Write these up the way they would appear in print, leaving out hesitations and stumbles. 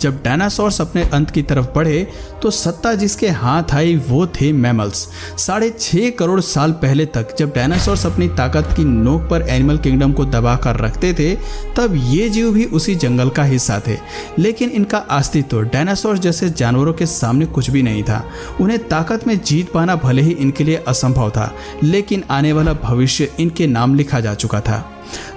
जब डायनासोर्स अपने अंत की तरफ बढ़े तो सत्ता जिसके हाथ आई वो थे मैमल्स। 6.5 करोड़ साल पहले तक जब डायनासोर्स अपनी ताकत की नोक पर एनिमल किंगडम को दबा कर रखते थे, तब ये जीव भी उसी जंगल का हिस्सा थे। लेकिन इनका अस्तित्व डायनासोर्स जैसे जानवरों के सामने कुछ भी नहीं था। उन्हें ताकत में जीत पाना भले ही इनके लिए असंभव था, लेकिन आने वाला भविष्य इनके नाम लिखा जा चुका था।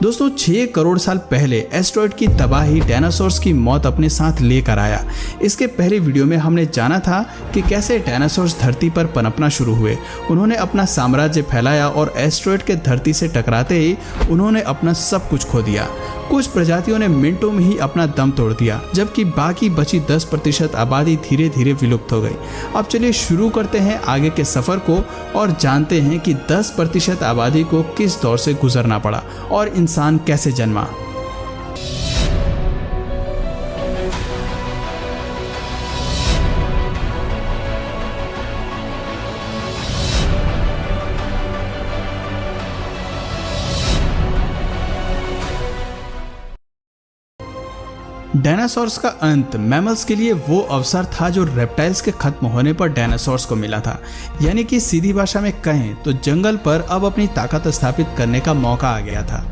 दोस्तों, 6 करोड़ साल पहले एस्टेरॉयड की तबाही डायनासोर्स की मौत अपने साथ लेकर आया। इसके पहले वीडियो में हमने जाना था कि कैसे डायनासोर्स धरती पर पनपना शुरू हुए। उन्होंने अपना साम्राज्य फैलाया और एस्टेरॉयड के धरती से टकराते ही उन्होंने अपना सब कुछ खो दिया। कुछ प्रजातियों ने मिनटों में ही अपना दम तोड़ दिया, जबकि बाकी बची 10% आबादी धीरे धीरे विलुप्त हो गई। अब चलिए शुरू करते हैं आगे के सफर को और जानते हैं कि 10% आबादी को किस दौर से गुजरना पड़ा और इंसान कैसे जन्मा। डायनासोर्स का अंत मैमल्स के लिए वो अवसर था जो रेप्टाइल्स के खत्म होने पर डायनासोर्स को मिला था। यानी कि सीधी भाषा में कहें तो जंगल पर अब अपनी ताकत स्थापित करने का मौका आ गया था।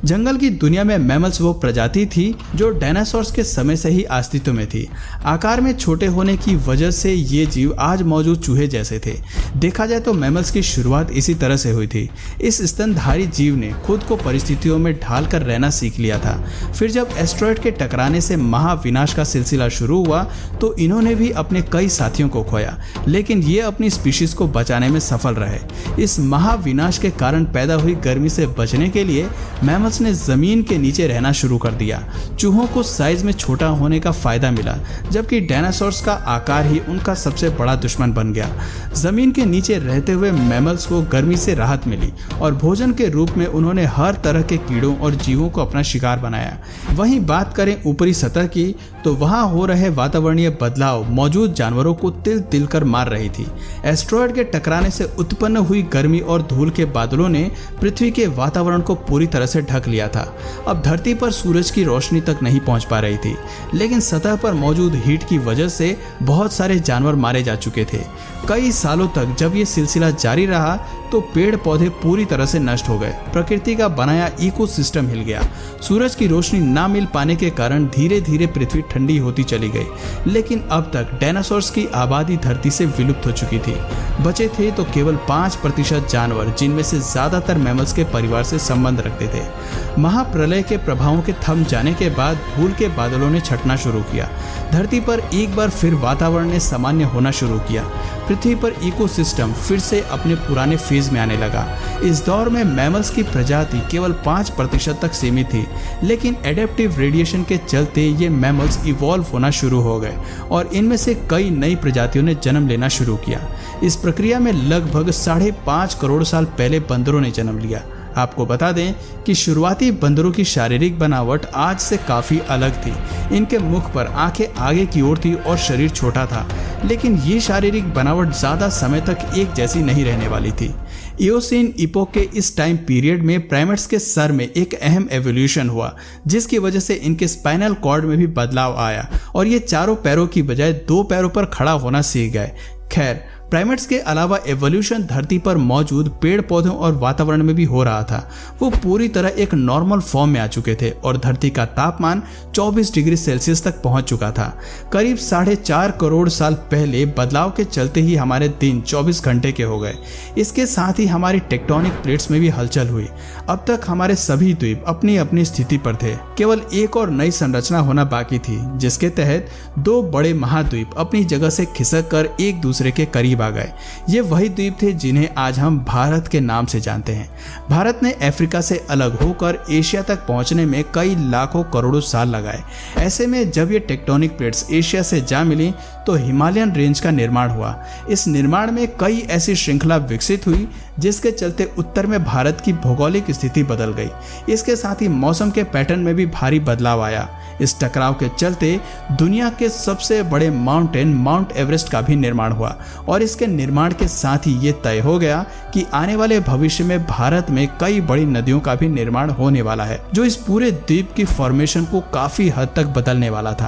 जंगल की दुनिया में मैमल्स वो प्रजाति थी जो डायनासोर्स के समय से ही अस्तित्व में थी। आकार में छोटे होने की वजह से ये जीव आज मौजूद चूहे जैसे थे। देखा जाए तो मैमल्स की शुरुआत इसी तरह से हुई थी। इस स्तनधारी जीव ने खुद को परिस्थितियों में ढाल कर रहना सीख लिया था। फिर जब एस्टेरॉयड के टकराने से महाविनाश का सिलसिला शुरू हुआ तो इन्होंने भी अपने कई साथियों को खोया, लेकिन ये अपनी स्पीशीज को बचाने में सफल रहे। इस महाविनाश के कारण पैदा हुई गर्मी से बचने के लिए मैमल्स ने जमीन के नीचे रहना शुरू कर दिया। चूहों को साइज में छोटा होने का फायदा मिला, जबकि डायनासोर्स का आकार ही उनका सबसे बड़ा दुश्मन बन गया। जमीन के नीचे रहते हुए मैमल्स को गर्मी से राहत मिली और भोजन के रूप में उन्होंने हर तरह के कीड़ों और जीवों को अपना शिकार बनाया। वहीं बात करें ऊपरी सतह की तो वहां हो रहे वातावरणीय बदलाव मौजूद जानवरों को तिल तिल कर मार रही थी। एस्टेरॉयड के टकराने से उत्पन्न हुई गर्मी और धूल के बादलों ने पृथ्वी के वातावरण को पूरी तरह से ढक लिया था। अब धरती पर सूरज की रोशनी तक नहीं पहुंच पा रही थी, लेकिन सतह पर मौजूद हीट की वजह से बहुत सारे जानवर मारे जा चुके थे। कई सालों तक जब ये सिलसिला जारी रहा तो पेड़ पौधे पूरी तरह से नष्ट हो गए। प्रकृति का बनाया इकोसिस्टम हिल गया। सूरज की रोशनी ना मिल पाने के कारण धीरे धीरे पृथ्वी ठंडी होती चली गई। लेकिन अब तक डायनासोर्स की आबादी धरती से विलुप्त हो चुकी थी। बचे थे तो केवल 5% जानवर, जिनमें से ज्यादातर मैमल्स के परिवार से संबंध रखते थे। महाप्रलय के प्रभावों के थम जाने के बाद धूल के बादलों ने छटना शुरू किया। धरती पर एक बार फिर वातावरण ने सामान्य होना शुरू किया। पृथ्वी पर इकोसिस्टम फिर से अपने पुराने फेज में आने लगा। इस दौर में मैमल्स की प्रजाति केवल 5% तक सीमित थी, लेकिन एडेप्टिव रेडिएशन के चलते ये मैमल्स इवॉल्व होना शुरू हो गए और इनमें से कई नई प्रजातियों ने जन्म लेना शुरू किया। इस प्रक्रिया में लगभग 5.5 करोड़ साल पहले बंदरों ने जन्म लिया। आपको बता दें कि शुरुआती बंदरों की शारीरिक बनावट आज से काफ़ी अलग थी। इनके मुख पर आंखें आगे की ओर थी और शरीर छोटा था, लेकिन ये शारीरिक बनावट ज़्यादा समय तक एक जैसी नहीं रहने वाली थी। इयोसीन इपोक के इस टाइम पीरियड में प्राइमेट्स के सर में एक अहम एवोल्यूशन हुआ, जिसकी वजह से इनके स्पाइनल कॉर्ड में भी बदलाव आया और ये चारों पैरों की बजाय 2 पैरों पर खड़ा होना सीख गए। खैर, प्राइमेट्स के अलावा एवोल्यूशन धरती पर मौजूद पेड़ पौधों और वातावरण में भी हो रहा था। वो पूरी तरह एक नॉर्मल फॉर्म में आ चुके थे और धरती का तापमान 24 डिग्री सेल्सियस तक पहुंच चुका था। करीब 4.5 करोड़ साल पहले बदलाव के चलते ही हमारे दिन 24 घंटे के हो गए। इसके साथ ही हमारी टेक्टोनिक प्लेट्स में भी हलचल हुई। अब तक हमारे सभी द्वीप अपनी अपनी स्थिति पर थे। केवल एक और नई संरचना होना बाकी थी, जिसके तहत 2 बड़े महाद्वीप अपनी जगह से खिसक कर एक दूसरे के करीब आ गए। ये वही द्वीप थे जिन्हें आज हम भारत के नाम से जानते हैं। भारत ने अफ्रीका से अलग होकर एशिया तक पहुंचने में कई लाखों करोड़ों साल लगाए। ऐसे में जब ये टेक्टोनिक प्लेट्स एशिया से जा मिली तो हिमालयन रेंज का निर्माण हुआ। इस निर्माण में कई ऐसी श्रृंखला विकसित हुई जिसके चलते उत्तर में भारत की भौगोलिक स्थिति बदल गई। इसके साथ ही मौसम के पैटर्न में भी भारी बदलाव आया। इस टकराव के चलते दुनिया के सबसे बड़े माउंटेन माउंट एवरेस्ट का भी निर्माण हुआ और इसके निर्माण के साथ ही ये तय हो गया कि आने वाले भविष्य में भारत में कई बड़ी नदियों का भी निर्माण होने वाला है, जो इस पूरे द्वीप की फॉर्मेशन को काफी हद तक बदलने वाला था।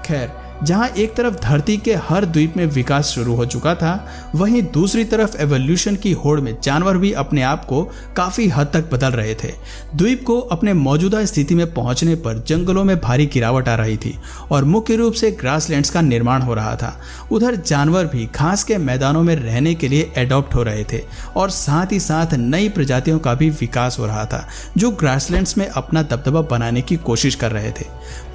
खैर, जहां एक तरफ धरती के हर द्वीप में विकास शुरू हो चुका था, वहीं दूसरी तरफ एवोल्यूशन की होड़ में जानवर भी अपने आप को काफी हद तक बदल रहे थे। द्वीप को अपने मौजूदा स्थिति में पहुंचने पर जंगलों में भारी गिरावट आ रही थी और मुख्य रूप से ग्रासलैंड्स का निर्माण हो रहा था। उधर जानवर भी घास के मैदानों में रहने के लिए एडॉप्ट हो रहे थे और साथ ही साथ नई प्रजातियों का भी विकास हो रहा था जो ग्रासलैंड्स में अपना दबदबा बनाने की कोशिश कर रहे थे।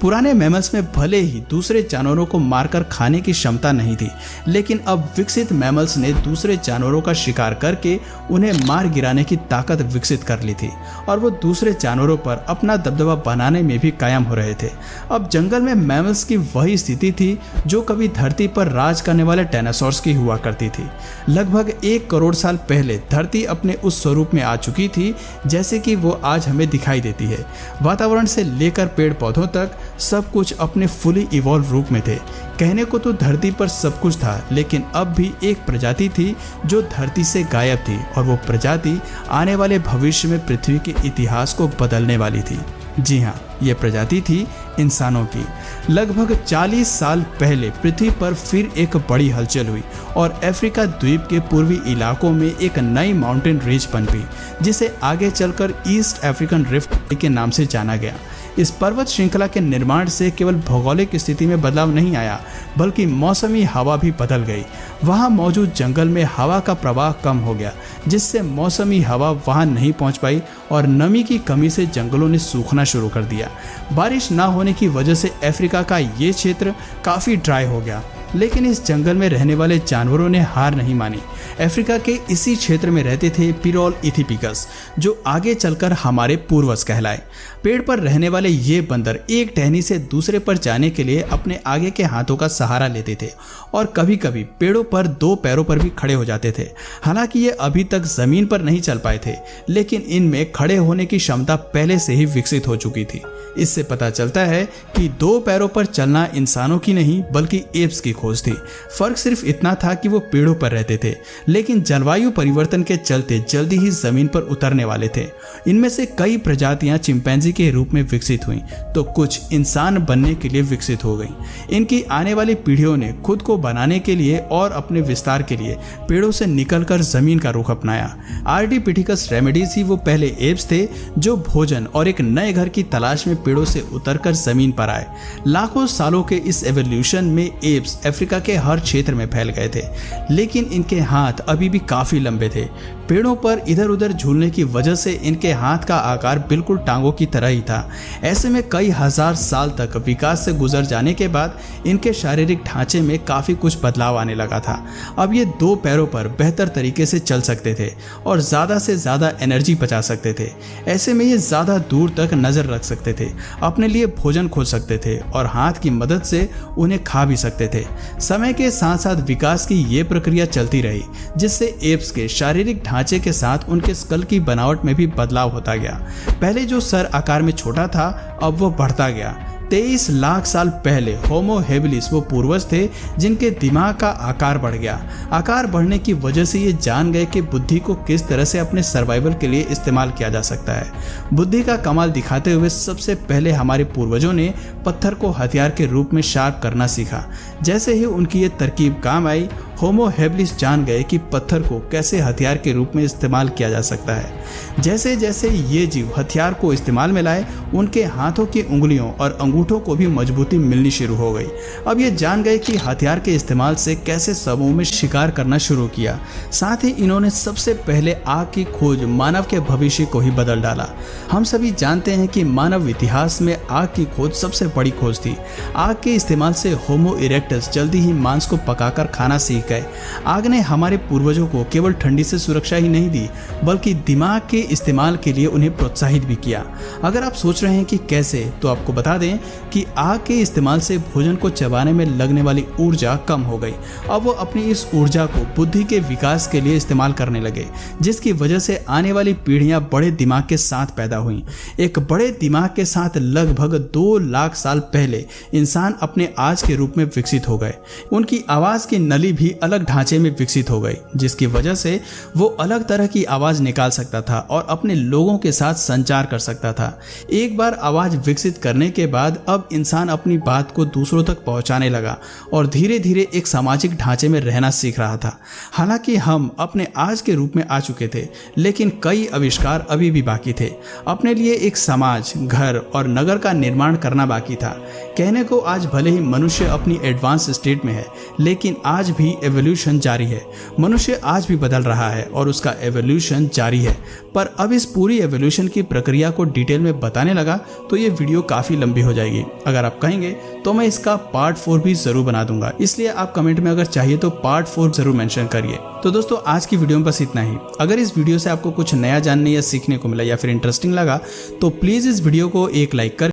पुराने मैमल्स में भले ही दूसरे जानवरों को मारकर खाने की क्षमता नहीं थी, लेकिन अब विकसित मैमल्स ने दूसरे जानवरों का शिकार करके उन्हें मार गिराने की ताकत विकसित कर ली थी और वो दूसरे जानवरों पर अपना दबदबा बनाने में भी कायम हो रहे थे। अब जंगल में मैमल्स की वही स्थिति थी जो कभी धरती पर राज करने वाले डायनासोर्स की हुआ करती थी। लगभग 1 करोड़ साल पहले धरती अपने उस स्वरूप में आ चुकी थी जैसे कि वो आज हमें दिखाई देती है। वातावरण से लेकर पेड़ पौधों तक सब कुछ अपने फुली इवॉल्व रूप में थे। कहने को तो धरती पर सब कुछ था, लेकिन अब भी एक प्रजाति थी जो धरती से गायब थी और वो प्रजाति आने वाले भविष्य में पृथ्वी के इतिहास को बदलने वाली थी। जी हाँ, ये प्रजाति थी इंसानों की। लगभग 40 साल पहले पृथ्वी पर फिर एक बड़ी हलचल हुई और अफ्रीका द्वीप के पूर्वी इलाकों में एक नई माउंटेन रेंज पनपी जिसे आगे चलकर ईस्ट अफ्रीकन रिफ्ट के नाम से जाना गया। इस पर्वत श्रृंखला के निर्माण से केवल भौगोलिक स्थिति में बदलाव नहीं आया, बल्कि मौसमी हवा भी बदल गई। वहां मौजूद जंगल में हवा का प्रवाह कम हो गया, जिससे मौसमी हवा वहां नहीं पहुंच पाई और नमी की कमी से जंगलों ने सूखना शुरू कर दिया। बारिश न होने की वजह से अफ्रीका का ये क्षेत्र काफ़ी ड्राई हो गया, लेकिन इस जंगल में रहने वाले जानवरों ने हार नहीं मानी। अफ्रीका के इसी क्षेत्र में रहते थे पिरोल इथिपिकस, जो आगे चलकर हमारे पूर्वज कहलाए। पेड़ पर रहने वाले ये बंदर एक टहनी से दूसरे पर जाने के लिए अपने आगे के हाथों का सहारा लेते थे और कभी कभी पेड़ों पर 2 पैरों पर भी खड़े हो जाते थे। हालांकि ये अभी तक जमीन पर नहीं चल पाए थे, लेकिन इनमें खड़े होने की क्षमता पहले से ही विकसित हो चुकी थी। इससे पता चलता है कि 2 पैरों पर चलना इंसानों की नहीं बल्कि एप्स की खोज थी। फर्क सिर्फ इतना था कि वो पेड़ों पर रहते थे, लेकिन जलवायु परिवर्तन के चलते जल्दी ही जमीन पर उतरने वाले थे। इनमें से कई प्रजातियां चिंपैंजी के रूप में विकसित हुईं, तो कुछ इंसान बनने के लिए विकसित हो गईं। इनकी आने वाली पीढ़ियों ने खुद को बनाने के लिए और अपने विस्तार के लिए पेड़ों से निकलकर जमीन का रुख अपनाया। आर्डिपिथिकस रेमेडीज ही वो पहले एप्स थे जो भोजन और एक नए घर की तलाश में पेड़ों से उतरकर जमीन पर आए। लाखों सालों के इस एवोल्यूशन में एप्स अफ्रीका के हर क्षेत्र में फैल गए थे, लेकिन इनके हाथ अभी भी काफी लंबे थे। पेड़ों पर इधर उधर झूलने की वजह से इनके हाथ का आकार बिल्कुल टांगों की तरह ही था। ऐसे में कई हजार साल तक विकास से गुजर जाने के बाद इनके शारीरिक ढांचे में काफी कुछ बदलाव आने लगा था। अब ये 2 पैरों पर बेहतर तरीके से चल सकते थे और ज्यादा से ज्यादा एनर्जी बचा सकते थे। ऐसे में ये ज्यादा दूर तक नजर रख सकते थे, अपने लिए भोजन खोज सकते थे और हाथ की मदद से उन्हें खा भी सकते थे। समय के साथ साथ विकास की ये प्रक्रिया चलती रही, जिससे एप्स के शारीरिक ढांचे के साथ उनके स्कल की बनावट में भी बदलाव होता गया। पहले जो सर आकार में छोटा था, अब वो बढ़ता गया। 23 लाख साल पहले होमो हेबिलिस वो पूर्वज थे जिनके दिमाग का आकार बढ़ गया। आकार बढ़ने की वजह से ये जान गए कि बुद्धि को किस तरह से अपने सर्वाइवल के लिए इस्तेमाल किया जा सकता है। बुद्धि का कमाल दिखाते हुए सबसे पहले हमारे पूर्वजों ने पत्थर को हथियार के रूप में शार्प करना सीखा। जैसे ही उनकी ये तरकीब काम आई, होमो हेबिलिस जान गए कि पत्थर को कैसे हथियार के रूप में इस्तेमाल किया जा सकता है। जैसे जैसे ये जीव हथियार को इस्तेमाल में लाए, उनके हाथों की उंगलियों और अंगूठों को भी मजबूती मिलनी शुरू हो गई। अब ये जान गए कि हथियार के इस्तेमाल से कैसे समूह में शिकार करना शुरू किया। साथ ही इन्होंने सबसे पहले आग की खोज मानव के भविष्य को ही बदल डाला। हम सभी जानते हैं कि मानव इतिहास में आग की खोज सबसे बड़ी खोज थी। आग के इस्तेमाल से होमो इरेक्टस जल्दी ही मांस को पकाकर खाना सीख गए। आग ने हमारे पूर्वजों को केवल ठंडी से सुरक्षा ही नहीं दी, बल्कि दिमाग के इस्तेमाल के लिए उन्हें प्रोत्साहित भी किया। अगर आप सोच रहे हैं कि कैसे, तो आपको बता दें कि आग के इस्तेमाल से भोजन को चबाने में लगने वाली ऊर्जा कम हो गई। अब वो अपनी इस ऊर्जा को बुद्धि के विकास के लिए इस्तेमाल करने लगे, जिसकी वजह से आने वाली पीढ़ियां बड़े दिमाग के साथ पैदा हुई। एक बड़े दिमाग के साथ लगभग 2 लाख साल पहले इंसान अपने आज के रूप में विकसित हो गए। उनकी आवाज की नली भी अलग ढांचे में विकसित हो गई, जिसकी वजह से वो अलग तरह की आवाज निकाल सकता था और अपने लोगों के साथ संचार कर सकता था। एक बार आवाज विकसित करने के बाद अब इंसान अपनी बात को दूसरों तक पहुंचाने लगा और धीरे धीरे एक सामाजिक ढांचे में रहना सीख रहा था। हालांकि हम अपने आज के रूप में आ चुके थे, लेकिन कई आविष्कार अभी भी बाकी थे। अपने लिए एक समाज, घर और नगर का निर्माण करना बाकी था। कहने को आज भले ही मनुष्य अपनी एडवांस स्टेट में है, लेकिन आज भी एवोल्यूशन जारी है। मनुष्य आज भी बदल रहा है और उसका एवोल्यूशन जारी है। पर अब इस पूरी एवोल्यूशन की प्रक्रिया को डिटेल में बताने लगा तो ये वीडियो काफ़ी लंबी हो जाएगी। अगर आप कहेंगे तो मैं इसका पार्ट 4 भी ज़रूर बना दूंगा, इसलिए आप कमेंट में अगर चाहिए तो पार्ट 4 ज़रूर मेंशन करिए। तो दोस्तों, आज की वीडियो में बस इतना ही। अगर इस वीडियो से आपको कुछ नया जानने या सीखने को मिला या फिर इंटरेस्टिंग लगा तो प्लीज़ इस वीडियो को एक लाइक कर